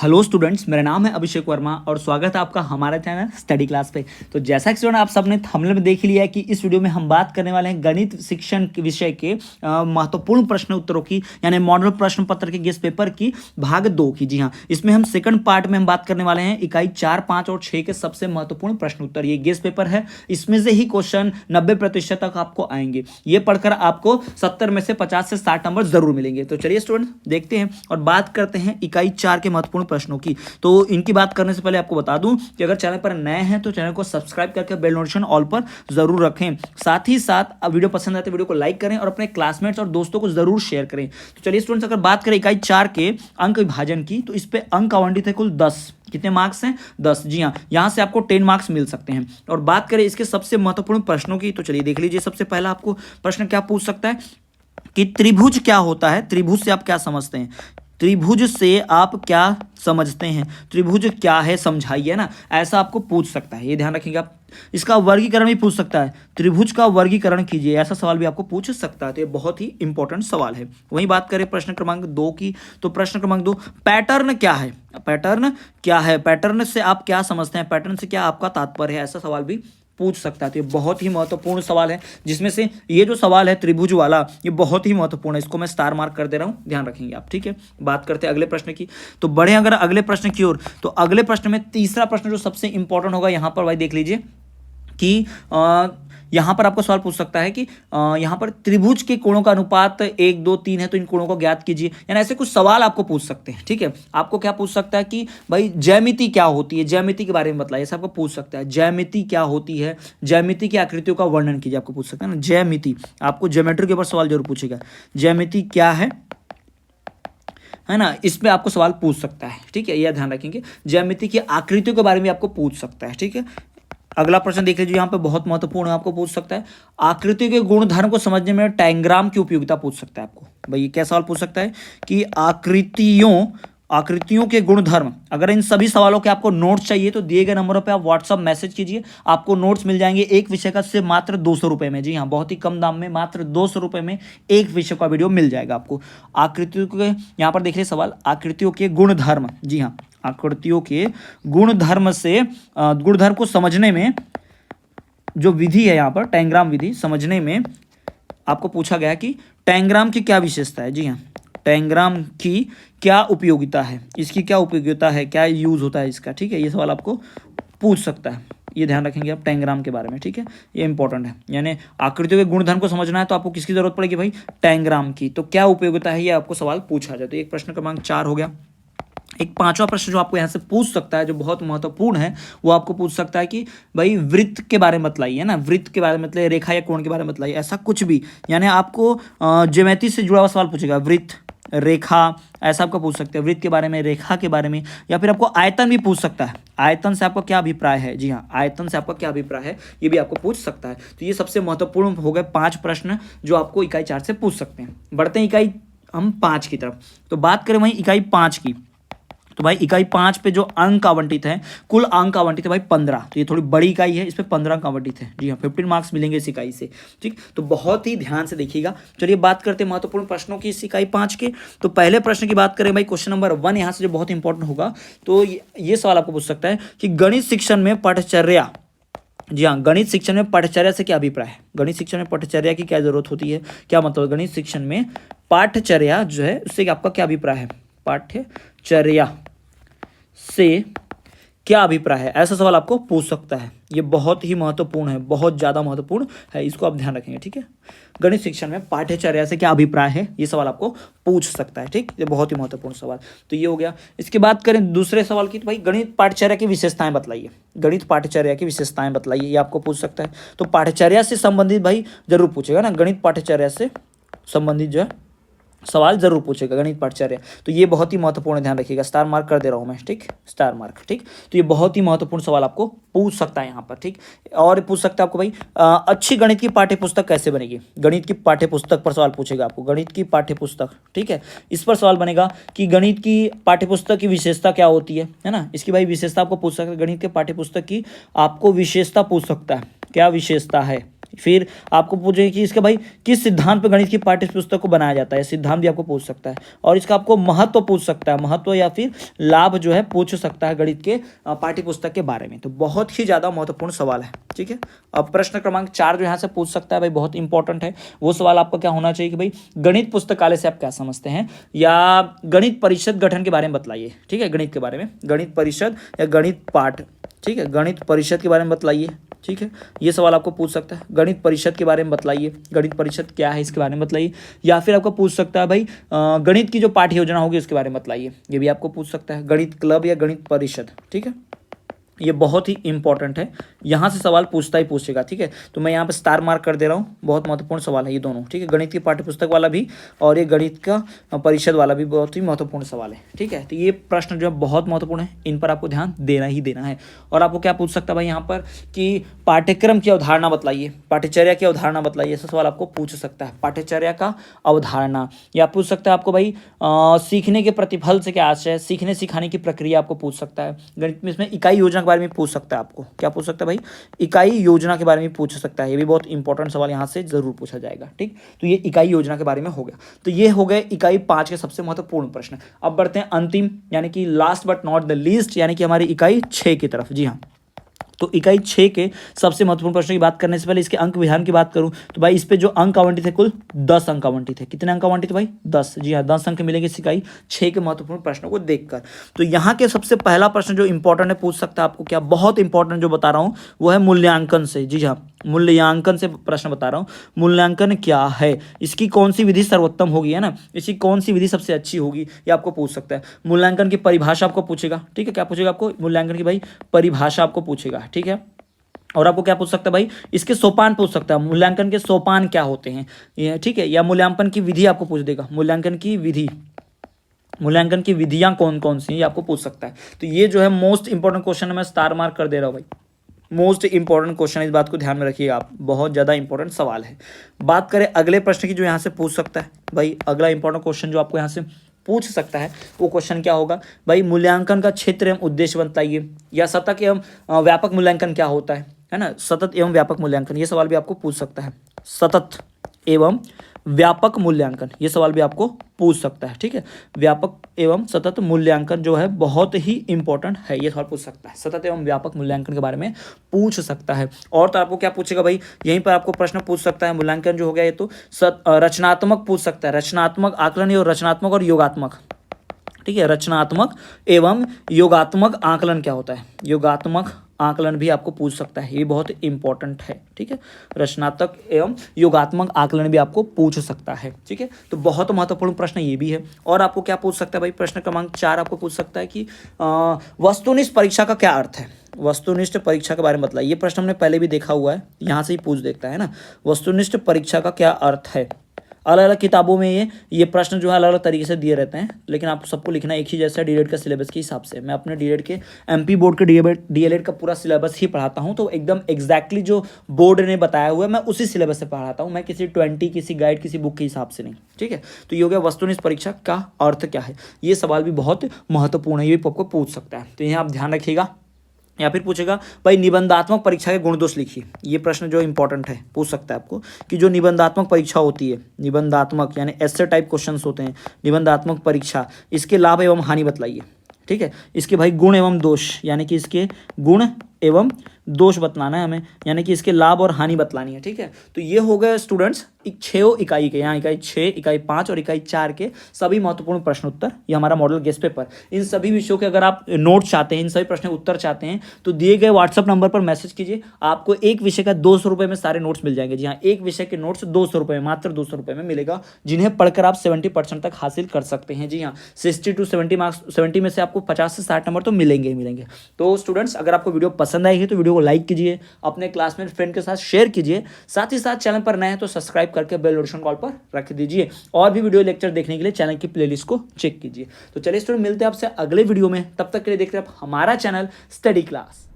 Hello students, मेरा नाम है अभिषेक वर्मा और स्वागत है आपका हमारे चैनल स्टडी क्लास पे। तो जैसा कि स्टूडेंट आप सबने थंबनेल में देख ही लिया है कि इस वीडियो में हम बात करने वाले हैं गणित शिक्षण के विषय के महत्वपूर्ण प्रश्न उत्तरों की, यानी मॉडल प्रश्न पत्र के गेस्ट पेपर की भाग 2 की। जी हाँ, इसमें हम सेकंड पार्ट में हम बात करने वाले हैं इकाई 4, 5 और 6 के सबसे महत्वपूर्ण प्रश्न उत्तर। ये गेस्ट पेपर है, इसमें से ही क्वेश्चन 90% तक आपको आएंगे। ये पढ़कर आपको 70 में से 50 से 60 नंबर जरूर मिलेंगे। तो चलिए स्टूडेंट देखते हैं और बात करते हैं इकाई 4 के महत्वपूर्ण प्रश्नों की। तो इनकी बात करने से पहले आपको बता दूं कि अगर चैनल पर नए हैं तो चैनल को सब्सक्राइब करके बेल नोटिफिकेशन ऑल पर जरूर रखें। साथ ही साथ वीडियो पसंद आए तो वीडियो को लाइक करें और अपने क्लासमेट्स और दोस्तों को जरूर शेयर करें। तो चलिए स्टूडेंट्स, अगर बात करें इकाई 4 के अंक विभाजन की, तो इस पे अंक आवंटित है कुल 10। कितने मार्क्स हैं? 10। जी हाँ, यहां से आपको 10 मार्क्स मिल सकते हैं। और बात करें इसके सबसे महत्वपूर्ण प्रश्नों की, तो चलिए देख लीजिए। सबसे पहला आपको प्रश्न क्या पूछ सकता है कि त्रिभुज क्या होता है? त्रिभुज से आप क्या समझते हैं? त्रिभुज से आप क्या समझते हैं? त्रिभुज क्या है समझाइए ना, ऐसा आपको पूछ सकता है। ये ध्यान रखेंगे आप। इसका वर्गीकरण भी पूछ सकता है, त्रिभुज का वर्गीकरण कीजिए, ऐसा सवाल भी आपको पूछ सकता है। तो ये बहुत ही इंपॉर्टेंट सवाल है। वहीं बात करें प्रश्न क्रमांक 2 की, तो प्रश्न क्रमांक 2, पैटर्न क्या है? पैटर्न क्या है? पैटर्न से आप क्या समझते हैं? पैटर्न से क्या आपका तात्पर्य है? ऐसा सवाल भी पूछ सकता है। तो ये बहुत ही महत्वपूर्ण सवाल है, जिसमें से ये जो सवाल है त्रिभुज वाला, ये बहुत ही महत्वपूर्ण है। इसको मैं स्टार मार्क कर दे रहा हूं, ध्यान रखेंगे आप। ठीक है, बात करते हैं अगले प्रश्न की। तो बढ़े अगर अगले प्रश्न की ओर, तो अगले प्रश्न में तीसरा प्रश्न जो सबसे इंपॉर्टेंट होगा, यहां पर भाई देख लीजिए कि यहां पर आपको सवाल पूछ सकता है कि यहां पर त्रिभुज के कोणों का अनुपात 1, 2, 3 है, तो इन कोणों को ज्ञात कीजिए। यानी ऐसे कुछ सवाल आपको पूछ सकते हैं। ठीक है, आपको क्या पूछ सकता है कि भाई ज्यामिति क्या होती है, ज्यामिति के बारे में बताइए, ऐसा आपको पूछ सकता है। ज्यामिति क्या होती है, ज्यामिति की आकृतियों का वर्णन कीजिए, आपको पूछ सकता है ना। ज्यामिति, आपको ज्योमेट्री के ऊपर सवाल जरूर पूछेगा, ज्यामिति क्या है ना, इस पे आपको सवाल पूछ सकता है। ठीक है, यह ध्यान रखेंगे। ज्यामिति की आकृतियों के बारे में आपको पूछ सकता है। ठीक है, अगला प्रश्न देख लीजिए, यहाँ पे बहुत महत्वपूर्ण है, आपको पूछ सकता है आकृतियों के गुणधर्म को समझने में टाइग्राम की उपयोगिता पूछ सकता है आपको। भाई ये क्या सवाल पूछ सकता है कि आकृतियों के गुणधर्म। अगर इन सभी सवालों के आपको नोट्स चाहिए तो दिए गए नंबरों पे आप व्हाट्सअप मैसेज कीजिए, आपको नोट्स मिल जाएंगे एक विषय का सिर्फ मात्र 200 रुपए में। जी हाँ, बहुत ही कम दाम में, मात्र 200 रुपए में एक विषय का वीडियो मिल जाएगा आपको। आकृतियों के, यहाँ पर देखिए सवाल, आकृतियों के गुणधर्म। जी हाँ, आकृतियों के गुणधर्म से गुणधर्म को समझने में जो विधि है, यहाँ पर टाइग्राम विधि समझने में आपको पूछा गया कि टाइग्राम की क्या विशेषता है। जी हाँ, टाइग्राम की क्या उपयोगिता है, इसकी क्या उपयोगिता है, क्या यूज होता है इसका। ठीक है, ये सवाल आपको पूछ सकता है, ये ध्यान रखेंगे आप टाइग्राम के बारे में। ठीक है, ये इंपॉर्टेंट है। यानी आकृतियों के गुणधर्म को समझना है तो आपको किसकी जरूरत पड़ेगी भाई? टाइग्राम की। तो क्या उपयोगिता है, ये आपको सवाल पूछा जाए। तो एक प्रश्न क्रमांक 4 हो गया। एक पांचवा प्रश्न जो आपको यहाँ से पूछ सकता है, जो बहुत महत्वपूर्ण है, वो आपको पूछ सकता है कि भाई वृत्त के बारे में बतलाइए ना, वृत्त के बारे में मतलब रेखा या कोण के बारे में बतलाइए, ऐसा कुछ भी। यानी आपको ज्योमेट्री से जुड़ा हुआ सवाल पूछेगा, वृत्त, रेखा, ऐसा आपको पूछ सकते हैं। वृत्त के बारे में, रेखा के बारे में, या फिर आपको आयतन भी पूछ सकता है। आयतन से आपका क्या अभिप्राय है? जी हाँ, आयतन से आपका क्या अभिप्राय है, ये भी आपको पूछ सकता है। तो ये सबसे महत्वपूर्ण हो गए 5 प्रश्न जो आपको इकाई 4 से पूछ सकते हैं। बढ़ते हैं इकाई हम 5 की तरफ। तो बात करें वहीं इकाई 5 की, तो भाई इकाई 5 पे जो अंक आवंटित है, कुल अंक आवंटित है भाई 15। तो ये थोड़ी बड़ी इकाई है, इस पे 15 अंक आवंटित है। जी हाँ, 15 मार्क्स मिलेंगे इस इकाई से। ठीक, तो बहुत ही ध्यान से देखिएगा। चलिए बात करते हैं महत्वपूर्ण प्रश्नों की इस इकाई 5 के। तो पहले प्रश्न की बात करें भाई, क्वेश्चन नंबर 1 यहाँ से जो बहुत इंपॉर्टेंट होगा, तो ये सवाल आपको पूछ सकता है कि गणित शिक्षण में पाठचर्या, जी हाँ, गणित शिक्षण में पाठचर्या से क्या अभिप्राय है? गणित शिक्षण में पाठचर्या की क्या जरूरत होती है, क्या मतलब गणित शिक्षण में पाठचर्या जो है उससे आपका क्या अभिप्राय है? पाठ्यचर्या से क्या अभिप्राय है, ऐसा सवाल आपको पूछ सकता है। ये बहुत ही महत्वपूर्ण है, बहुत ज़्यादा महत्वपूर्ण है, इसको आप ध्यान रखेंगे। ठीक है, गणित शिक्षण में पाठ्यचर्या से क्या अभिप्राय है, ये सवाल आपको पूछ सकता है। ठीक, ये बहुत ही महत्वपूर्ण सवाल। तो ये हो गया। इसके बाद करें दूसरे सवाल की, तो भाई गणित पाठ्यचर्या की विशेषताएं बतलाइए। गणित पाठ्यचर्या की विशेषताएं बतलाइए, ये आपको पूछ सकता है। तो पाठ्यचर्या से संबंधित भाई जरूर पूछेगा ना, गणित पाठ्यचर्या से संबंधित जो है सवाल जरूर पूछेगा, गणित पाठ्यचर्या। तो ये बहुत ही महत्वपूर्ण, ध्यान रखिएगा, स्टार मार्क कर दे रहा हूँ मैं। ठीक, स्टार मार्क। ठीक, तो ये बहुत ही महत्वपूर्ण सवाल आपको पूछ सकता है यहाँ पर। ठीक, और पूछ सकता है आपको भाई अच्छी गणित की पाठ्यपुस्तक कैसे बनेगी। गणित की पाठ्यपुस्तक पर सवाल पूछेगा आपको, गणित की पाठ्यपुस्तक। ठीक है, इस पर सवाल बनेगा कि गणित की पाठ्यपुस्तक की विशेषता क्या होती है ना, इसकी भाई विशेषता आपको पूछ सकता है। गणित के पाठ्यपुस्तक की आपको विशेषता पूछ सकता है, क्या विशेषता है, फिर आपको पूछेगा कि इसका भाई किस सिद्धांत पर गणित की पाठ्य पुस्तक को बनाया जाता है, सिद्धांत भी आपको पूछ सकता है। और इसका आपको महत्व पूछ सकता है, महत्व या फिर लाभ जो है पूछ सकता है गणित के पाठ्य पुस्तक के बारे में। तो बहुत ही ज़्यादा महत्वपूर्ण सवाल है, ठीक है। अब प्रश्न क्रमांक 4 जो यहाँ से पूछ सकता है भाई, बहुत इंपॉर्टेंट है। वो सवाल आपका क्या होना चाहिए कि भाई गणित पुस्तकालय से आप क्या समझते हैं, या गणित परिषद गठन के बारे में बतलाइए, ठीक है। गणित के बारे में, गणित परिषद या गणित पाठ, ठीक है, गणित परिषद के बारे में बतलाइए, ठीक है। ये सवाल आपको पूछ सकता है। गणित परिषद के बारे में बतलाइए, गणित परिषद क्या है इसके बारे में बतलाइए। या फिर आपको पूछ सकता है भाई गणित की जो पाठ्य योजना होगी उसके बारे में बतलाइए, ये भी आपको पूछ सकता है। गणित क्लब या गणित परिषद, ठीक है, ये बहुत ही इंपॉर्टेंट है, यहाँ से सवाल पूछता ही पूछेगा, ठीक है। तो मैं यहाँ पे स्टार मार्क कर दे रहा हूँ, बहुत महत्वपूर्ण सवाल है ये दोनों, ठीक है। गणित की पाठ्यपुस्तक वाला भी और ये गणित का परिषद वाला भी बहुत ही महत्वपूर्ण सवाल है, ठीक है। तो ये प्रश्न जो है बहुत महत्वपूर्ण है, इन पर आपको ध्यान देना ही देना है। और आपको क्या पूछ सकता है भाई यहाँ पर कि पाठ्यक्रम की अवधारणा बतलाइए, पाठ्यचर्या की अवधारणा बताइए, ऐसा सवाल आपको पूछ सकता है। पाठ्यचर्या का अवधारणा, या पूछ सकता है आपको भाई सीखने के प्रतिफल से क्या आशय है, सीखने सिखाने की प्रक्रिया आपको पूछ सकता है। गणित में इसमें इकाई योजना के बारे में पूछ सकता है, आपको क्या पूछ सकता है भाई, इकाई योजना के बारे में पूछ सकता है। ये भी बहुत इंपॉर्टेंट सवाल यहाँ से जरूर पूछा जाएगा, ठीक। तो ये इकाई योजना के बारे में हो गया। तो ये हो गए इकाई 5 के सबसे महत्वपूर्ण प्रश्न। अब बढ़ते हैं अंतिम यानी कि last but not the least यानी कि हमारी इकाई 6 की तरफ। जी हाँ, तो इकाई 6 के सबसे महत्वपूर्ण प्रश्न की बात करने से पहले इसके अंक विधान की बात करूं तो भाई इस पे जो अंक आवंटित थे कुल 10 अंक आवंटित थे। कितने अंक आवंटित भाई 10। जी हाँ, 10 अंक मिलेंगे इस इकाई 6 के महत्वपूर्ण प्रश्नों को देखकर। तो यहाँ के सबसे पहला प्रश्न जो इंपॉर्टेंट है पूछ सकता है आपको, क्या बहुत इंपॉर्टेंट जो बता रहा हूँ वो है मूल्यांकन से। जी हाँ, मूल्यांकन से प्रश्न बता रहा हूँ। मूल्यांकन क्या है, इसकी कौन सी विधि सर्वोत्तम होगी, है ना, इसकी कौन सी विधि सबसे अच्छी होगी, ये आपको पूछ सकता है। मूल्यांकन की परिभाषा आपको पूछेगा, ठीक है। क्या पूछेगा आपको, मूल्यांकन की भाई परिभाषा आपको पूछेगा, ठीक है। और आपको क्या पूछ सकता है भाई, इसके सोपान पूछ सकता है, मूल्यांकन के सोपान क्या होते हैं ये, ठीक है। या मूल्यांकन की विधि आपको पूछ देगा, मूल्यांकन की विधि, मूल्यांकन की विधियां कौन कौन सी हैं ये आपको पूछ सकता है। तो ये जो है मोस्ट इंपॉर्टेंट क्वेश्चन है, मैं स्टार मार्क कर दे रहा हूँ भाई, मोस्ट इंपॉर्टेंट क्वेश्चन है, इस बात को ध्यान में रखिएगा आप, बहुत ज़्यादा इंपॉर्टेंट सवाल है। बात करें अगले प्रश्न की जो यहाँ से पूछ सकता है भाई, अगला इंपॉर्टेंट क्वेश्चन जो आपको यहाँ से पूछ सकता है वो क्वेश्चन क्या होगा भाई, मूल्यांकन का क्षेत्र एवं उद्देश्य बताइए, या सतत एवं व्यापक मूल्यांकन क्या होता है ना, सतत एवं व्यापक मूल्यांकन, ये सवाल भी आपको पूछ सकता है। सतत एवं व्यापक मूल्यांकन, ये सवाल भी आपको पूछ सकता है, ठीक है। व्यापक एवं सतत मूल्यांकन जो है बहुत ही इंपॉर्टेंट है, ये सवाल पूछ सकता है, सतत एवं व्यापक मूल्यांकन के बारे में पूछ सकता है। और तो आपको क्या पूछेगा भाई, यहीं पर आपको प्रश्न पूछ सकता है, मूल्यांकन जो हो गया ये तो रचनात्मक पूछ सकता है, रचनात्मक आकलन और रचनात्मक और योगात्मक, ठीक है। रचनात्मक एवं योगात्मक आकलन क्या होता है, योगात्मक आकलन भी आपको पूछ सकता है, ये बहुत इंपॉर्टेंट है, ठीक है। रचनात्मक एवं योगात्मक आकलन भी आपको पूछ सकता है, ठीक है। तो बहुत महत्वपूर्ण प्रश्न ये भी है। और आपको क्या पूछ सकता है भाई, प्रश्न क्रमांक 4 आपको पूछ सकता है कि वस्तुनिष्ठ परीक्षा का क्या अर्थ है, वस्तुनिष्ठ परीक्षा के बारे में बताइए। ये प्रश्न हमने पहले भी देखा हुआ है, यहाँ से ही पूछ देखता है ना, वस्तुनिष्ठ परीक्षा का क्या अर्थ है। अलग अलग किताबों में ये प्रश्न जो है अलग अलग तरीके से दिए रहते हैं, लेकिन आपको सबको लिखना एक ही जैसा है डीएलएड का सिलेबस के हिसाब से। मैं अपने डीएलएड के एमपी बोर्ड के डीएलएड का पूरा सिलेबस ही पढ़ाता हूं, तो एकदम एग्जैक्टली जो बोर्ड ने बताया हुआ है मैं उसी सिलेबस से पढ़ाता हूं, मैं किसी 20 किसी गाइड किसी बुक के हिसाब से नहीं, ठीक है। तो ये हो गया वस्तुनिष्ठ परीक्षा का अर्थ क्या है, ये सवाल भी बहुत महत्वपूर्ण है, ये भी आपको पूछ सकता है, तो यहाँ आप ध्यान रखिएगा। या फिर पूछेगा भाई निबंधात्मक परीक्षा के गुण दोष लिखिए, ये प्रश्न जो इंपॉर्टेंट है पूछ सकता है आपको कि जो निबंधात्मक परीक्षा होती है, निबंधात्मक यानी ऐसे टाइप क्वेश्चंस होते हैं, निबंधात्मक परीक्षा, इसके लाभ एवं हानि बतलाइए, ठीक है। इसके भाई गुण एवं दोष यानी कि इसके गुण एवं दोष बतलाना है हमें, यानी कि इसके लाभ और हानि बतलानी है, ठीक है। तो ये हो गए स्टूडेंट्स 6 इकाई के, यहाँ इकाई 6, इकाई 5 और इकाई 4 के सभी महत्वपूर्ण प्रश्न उत्तर, ये हमारा मॉडल गेस्ट पेपर। इन सभी विषयों के अगर आप नोट चाहते हैं, इन सभी प्रश्न उत्तर चाहते हैं तो दिए गए व्हाट्सअप नंबर पर मैसेज कीजिए, आपको एक विषय का 200 रुपये में सारे नोट्स मिल जाएंगे। जी हाँ, एक विषय के नोट्स 200 रुपये में, मात्र 200 रुपये में मिलेगा, जिन्हें पढ़कर आप 70% तक हासिल कर सकते हैं। जी हाँ, 60 to 70 मार्क्स, 70 में से आपको 50 से 60 नंबर तो मिलेंगे ही मिलेंगे। तो स्टूडेंट्स अगर आपको वीडियो पसंद आई है तो वीडियो को लाइक कीजिए, अपने क्लासमेट फ्रेंड के साथ शेयर कीजिए, साथ ही साथ चैनल पर नए हैं तो सब्सक्राइब करके बेल नोटिफिकेशन कॉल पर रख दीजिए। और भी वीडियो लेक्चर देखने के लिए चैनल की प्लेलिस्ट को चेक कीजिए। तो चलिए स्टूडेंट मिलते हैं आपसे अगले वीडियो में, तब तक के लिए देखते हैं आप हमारा चैनल स्टडी क्लास।